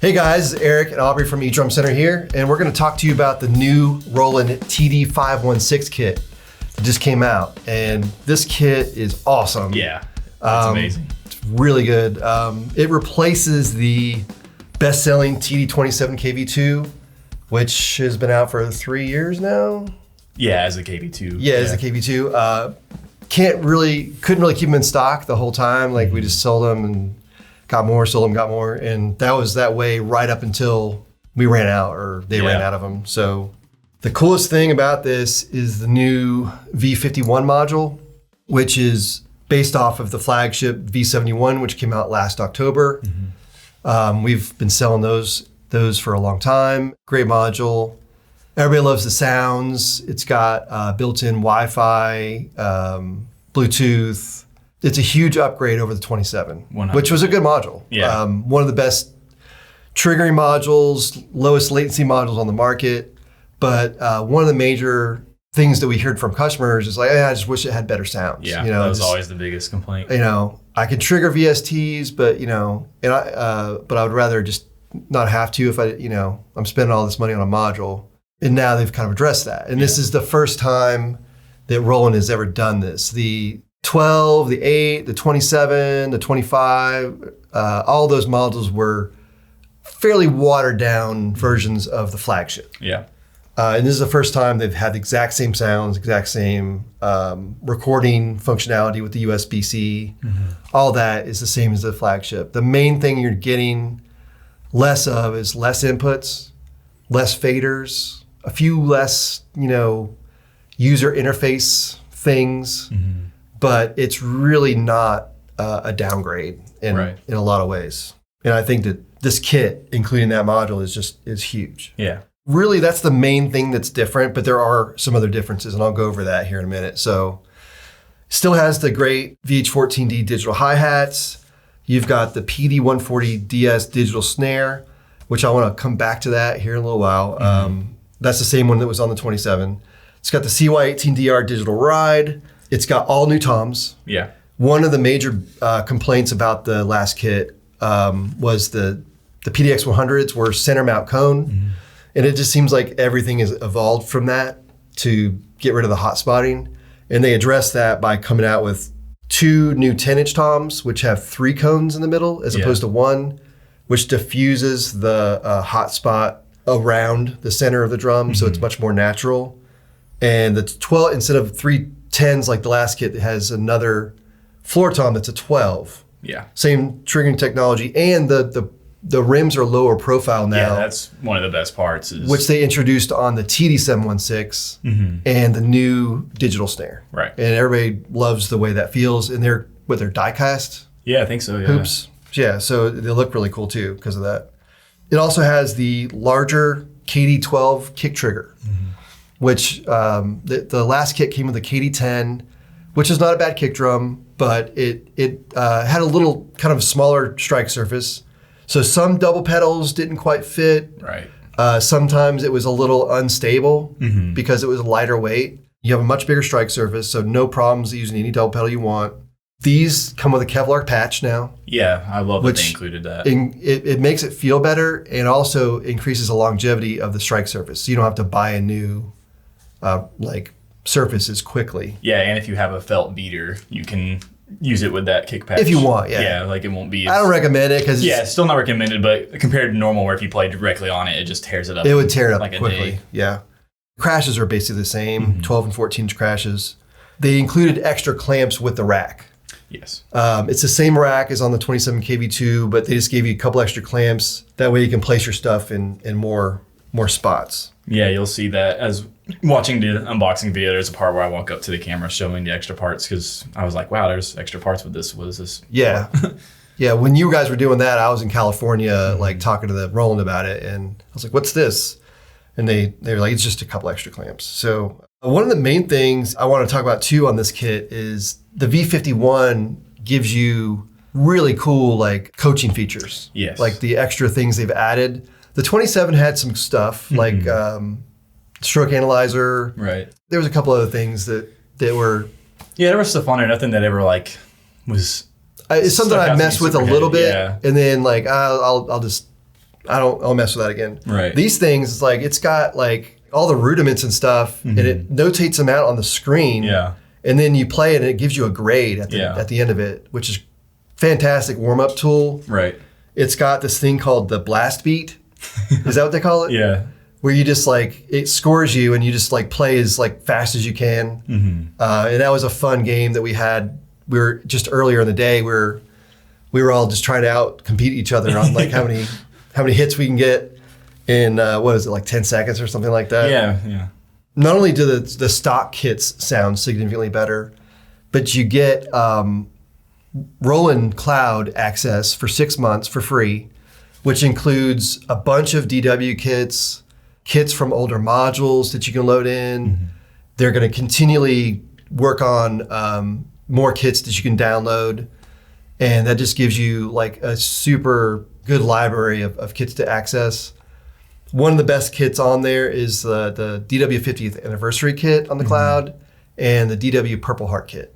Hey guys, Eric and Aubrey from Edrumcenter here, and we're going to talk to you about the new Roland TD516 kit that just came out. And this kit is awesome. Yeah, that's amazing. It's really good. It replaces the best-selling TD27 KV2, which has been out for 3 years now. Yeah, as a KV2. Yeah, as a KV2. Couldn't really keep them in stock the whole time. Like we just sold them and got more, sold them, got more. And that was that way right up until we ran out or they ran out of them. So the coolest thing about this is the new V51 module, which is based off of the flagship V71, which came out last October. We've been selling those for a long time. Great module. Everybody loves the sounds. It's got built-in Wi-Fi, Bluetooth. It's a huge upgrade over the 27, 100%. which was a good module. Yeah. One of the best triggering modules, lowest latency modules on the market. But one of the major things that we heard from customers is like, I just wish it had better sounds. Yeah, that was always the biggest complaint. I can trigger VSTs, but but I would rather just not have to if I'm spending all this money on a module. And now they've kind of addressed that. And this is the first time that Roland has ever done this. The 12, the 8, the 27, the 25, all those modules were fairly watered down versions of the flagship. Yeah. And this is the first time they've had the exact same sounds, exact same recording functionality with the USB-C. All that is the same as the flagship. The main thing you're getting less of is less inputs, less faders, a few less, user interface things. But it's really not a downgrade in a lot of ways. And I think that this kit, including that module, is huge. Yeah. Really, that's the main thing that's different, but there are some other differences, and I'll go over that here in a minute. So still has the great VH14D digital hi-hats. You've got the PD140DS digital snare, which I want to come back to that here in a little while. That's the same one that was on the 27. It's got the CY18DR digital ride. It's got all new toms. Yeah. One of the major complaints about the last kit was the PDX100s were center mount cone. And it just seems like everything has evolved from that to get rid of the hot spotting. And they addressed that by coming out with 2 new 10-inch toms, which have 3 cones in the middle as opposed to 1, which diffuses the hot spot around the center of the drum. So it's much more natural. And the 12, instead of 3 10s like the last kit, it has another floor tom that's a 12. Yeah. Same triggering technology. And the rims are lower profile now. Yeah, that's one of the best parts. Which they introduced on the TD716 and the new digital snare. Right. And everybody loves the way that feels. And they're die cast? Yeah, I think so, yeah. Hoops. Yeah, so they look really cool too because of that. It also has the larger KD12 kick trigger, which the last kit came with a KD10, which is not a bad kick drum, but it had a little kind of smaller strike surface. So some double pedals didn't quite fit. Right. Sometimes it was a little unstable because it was lighter weight. You have a much bigger strike surface, so no problems using any double pedal you want. These come with a Kevlar patch now. Yeah, I love that they included that. It makes it feel better and also increases the longevity of the strike surface. So you don't have to buy a new surfaces quickly. Yeah, and if you have a felt beater, you can use it with that kick patch. If you want, yeah. Yeah, it won't be... I don't recommend it because... Yeah, it's still not recommended, but compared to normal where if you play directly on it, it just tears it up. It would tear it up like quickly, yeah. Crashes are basically the same, 12 and 14-inch crashes. They included extra clamps with the rack. Yes. It's the same rack as on the 27 KV2, but they just gave you a couple extra clamps. That way you can place your stuff in more spots. Yeah, you'll see that as watching the unboxing video. There's a part where I walk up to the camera showing the extra parts because I was like, wow, there's extra parts with this. What is this? Yeah. Yeah, when you guys were doing that, I was in California talking to the Roland about it, and I was like, what's this? And they were like, it's just a couple extra clamps. So one of the main things I want to talk about too on this kit is the V51 gives you really cool coaching features. Yes. Like the extra things they've added. The 27 had some stuff like stroke analyzer. Right. There was a couple other things that were... Yeah, there was stuff on there, nothing that ever was... It's something I messed with a little bit, yeah. and then I'll just I'll mess with that again. Right. These things, like, it's got like all the rudiments and stuff, and it notates them out on the screen. Yeah. And then you play it, and it gives you a grade at the end of it, which is fantastic warm-up tool. Right. It's got this thing called the blast beat. Is that what they call it? Yeah. Where you just like, it scores you and you just like play as like fast as you can. And that was a fun game that we had. We were just earlier in the day, we were all just trying to out-compete each other on like how many hits we can get in, what is it, like 10 seconds or something like that? Yeah. Not only do the stock kits sound significantly better, but you get Roland Cloud access for 6 months for free, which includes a bunch of DW kits from older modules that you can load in. They're going to continually work on more kits that you can download. And that just gives you like a super good library of kits to access. One of the best kits on there is the DW 50th anniversary kit on the cloud and the DW Purple Heart kit,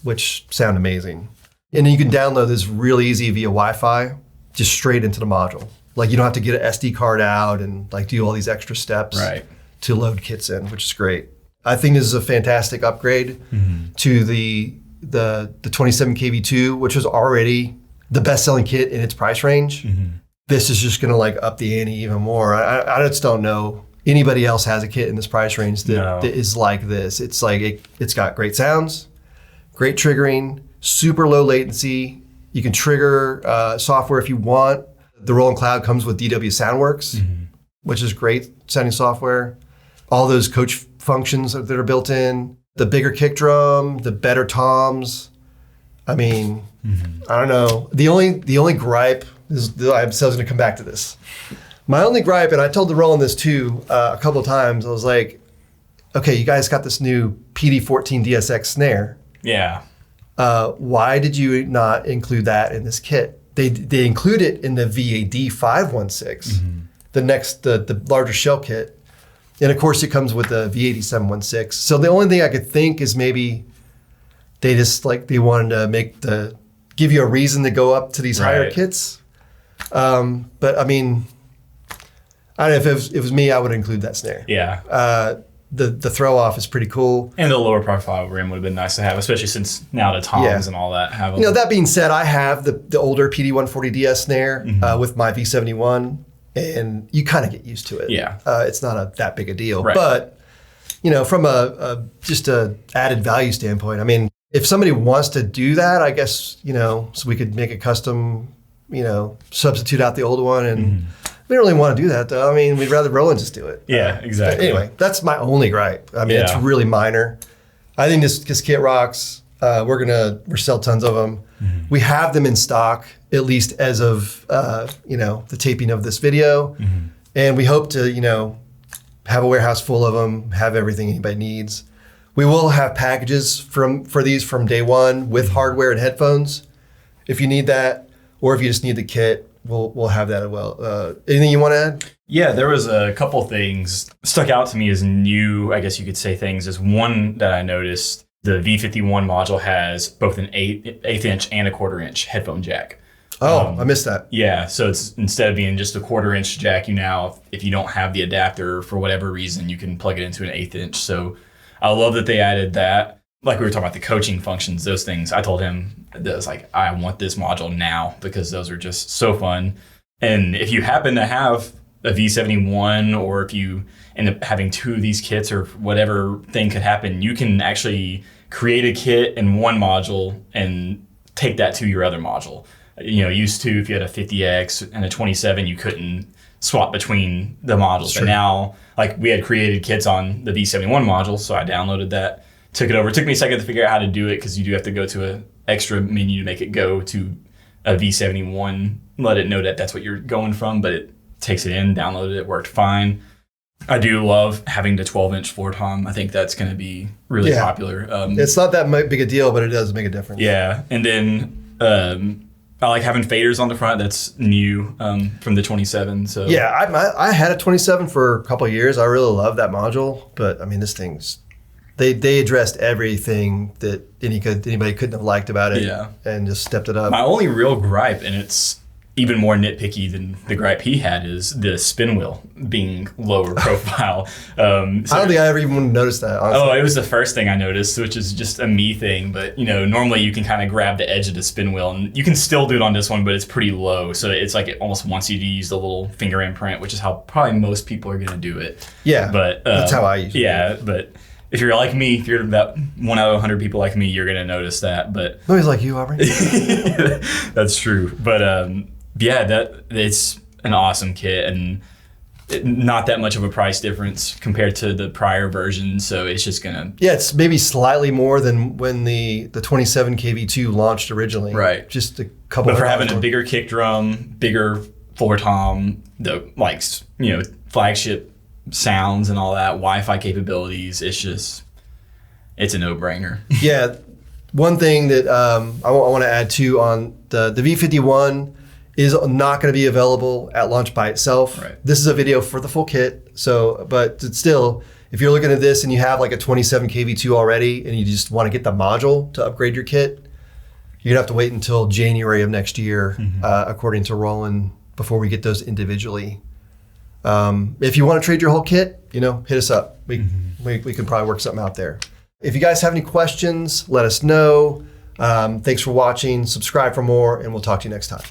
which sound amazing. And then you can download this really easy via Wi-Fi, just straight into the module. Like you don't have to get an SD card out and like do all these extra steps to load kits in, which is great. I think this is a fantastic upgrade to the 27 KV2, which was already the best-selling kit in its price range. This is just going to like up the ante even more. I just don't know anybody else has a kit in this price range that is like this. It's like it's got great sounds, great triggering, super low latency. You can trigger software if you want. The Roland Cloud comes with DW Soundworks, which is great sounding software. All those coach functions that are built in. The bigger kick drum, the better toms. I mean, I don't know. The only gripe is, I was going to come back to this. My only gripe, and I told the Roland this too a couple of times, I was like, okay, you guys got this new PD14 DSX snare. Yeah. Why did you not include that in this kit? They include it in the VAD516, the larger shell kit. And of course it comes with the V8716. So the only thing I could think is maybe they just like, they wanted to give you a reason to go up to these higher kits. But I mean, I don't know, if it was me, I would include that snare. Yeah. The throw off is pretty cool. And the lower profile rim would have been nice to have, especially since now the toms and all that have them. You know, that being said, I have the older PD140DS snare with my V71, and you kind of get used to it. Yeah. It's not that big a deal. Right. But, you know, from just a added value standpoint, I mean, if somebody wants to do that, I guess, you know, so we could make a custom, you know, substitute out the old one. And we don't really want to do that, though. I mean, we'd rather Roland just do it. Yeah, exactly. Anyway, that's my only gripe. I mean, it's really minor. I think this kit rocks. We're sell tons of them. We have them in stock, at least as of you know, the taping of this video, and we hope to, you know, have a warehouse full of them, have everything anybody needs. We will have packages for these from day one with hardware and headphones, if you need that, or if you just need the kit, we'll have that as well. Anything you want to add? Yeah, there was a couple things stuck out to me as new, I guess you could say, things. Is one that I noticed. The V51 module has both an eighth inch and a 1/4 inch headphone jack. Oh, I missed that. Yeah, so it's instead of being just a 1/4 inch jack, you now, if you don't have the adapter for whatever reason, you can plug it into an 1/8 inch. So I love that they added that. Like we were talking about the coaching functions, those things. I told him that was like, I want this module now because those are just so fun. And if you happen to have a V71, or if you end up having two of these kits or whatever thing could happen, you can actually create a kit in one module and take that to your other module. You know, used to, if you had a 50X and a 27, you couldn't swap between the modules. Sure. But now, like, we had created kits on the V71 module, so I downloaded that, took it over. It took me a second to figure out how to do it because you do have to go to an extra menu to make it go to a V71, let it know that that's what you're going from, but it takes it in, downloaded it, worked fine. I do love having the 12-inch floor tom. I think that's going to be really popular. It's not that big a deal, but it does make a difference. Yeah, and then I like having faders on the front. That's new from the 27. So yeah, I had a 27 for a couple of years. I really love that module, but I mean, this thing's they addressed everything that anybody couldn't have liked about it, and just stepped it up. My only real gripe, and it's even more nitpicky than the gripe he had is the spin wheel being lower profile. I don't think I ever even noticed that, honestly. Oh, it was the first thing I noticed, which is just a me thing. But, normally you can kind of grab the edge of the spin wheel, and you can still do it on this one, but it's pretty low. So it's like it almost wants you to use the little finger imprint, which is how probably most people are going to do it. Yeah, but that's how I usually do it. But if you're like me, if you're about 1 out of 100 people like me, you're going to notice that. But nobody's like you, Aubrey. That's true. But it's an awesome kit, and not that much of a price difference compared to the prior version. So it's just gonna it's maybe slightly more than when the 27 kV2 launched originally. Right. Just a couple. But for having a bigger kick drum, bigger floor tom, the flagship sounds and all that, Wi-Fi capabilities, it's a no-brainer. Yeah. One thing that I want to add too on the V51 is not going to be available at launch by itself. Right. This is a video for the full kit. So, but still, if you're looking at this and you have like a 27 kV2 already and you just want to get the module to upgrade your kit, you're gonna have to wait until January of next year, according to Roland, before we get those individually. If you want to trade your whole kit, hit us up. We can probably work something out there. If you guys have any questions, let us know. Thanks for watching. Subscribe for more, and we'll talk to you next time.